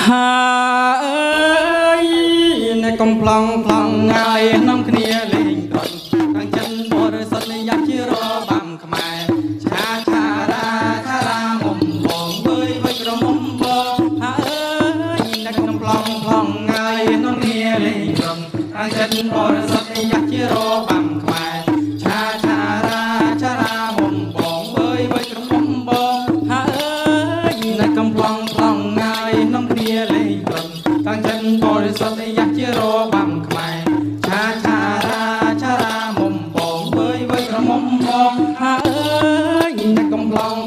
ហាអើយអ្នកកំ plong ងាយនាំគ្នាលេងត្រង់ខាងចិនបរិសុទ្ធយ៉ាប់ជារបាំខ្មែរឆាមុំបងវើយក្រមុំបងហាអើយអ្នកកំ plong ងាយនាំគ្នាលេងត្រង់ខាងចិនបរិសុទ្ធយ៉ាប់ជារបាំខ្មែរឆាមុំបងវើយក្រមុំបងហាអើយអ្នកកំ plong ងាយនាំគ្នាលេងត្រង់ខាងចិនបរិសុទ្ធយ៉ាប់ជារបាំខ្មែរឆាមុំបងវើយក្រមុំបងហាអើយអ្នកកំ plong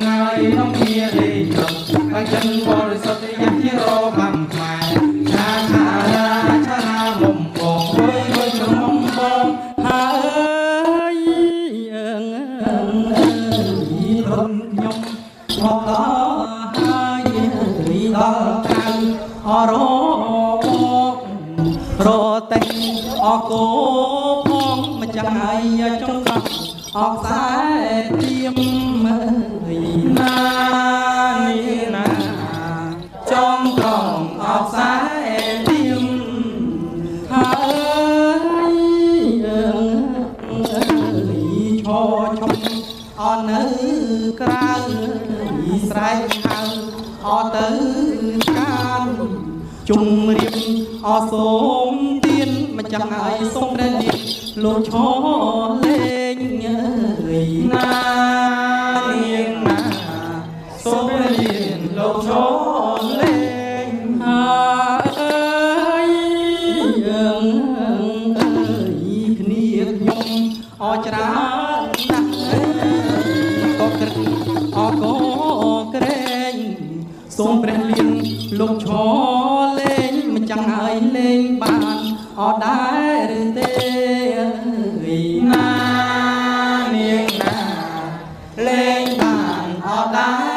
ងាយនាំគ្នាលេងត្រង់ខាងចិនបរិសុទ្ធយ៉ាប់ជារបាំខ្មែរឆាមុំបងវើយក្រមុំបងហាអើយខ្ញុំមកដល់ហើយដល់ខាងអររតែអកោផងម្ចាស់ហើយចង់ស្ដាប់អកខ្សែទៀមណាចង់ត្រង់អកខ្សែទៀមហើយឈអនៅក្រៅស្រែកហៅអទៅកានជុំរៀបអសូមទៀនម្ចាស់ហើយសូមព្រះនាងលោកឈលេងណានាងណាសូមព្រះនាងលោកឈលេងហើយគ្នាខ្ញុំអច្រើនណាស់ក៏ក្រឹកអក៏ក្រែងសូមព្រះលៀងលោកឈលេងមិនចាំងហើយលេងបានអត់ដែរឬទេណានាងណាលេងបានអត់ដែរ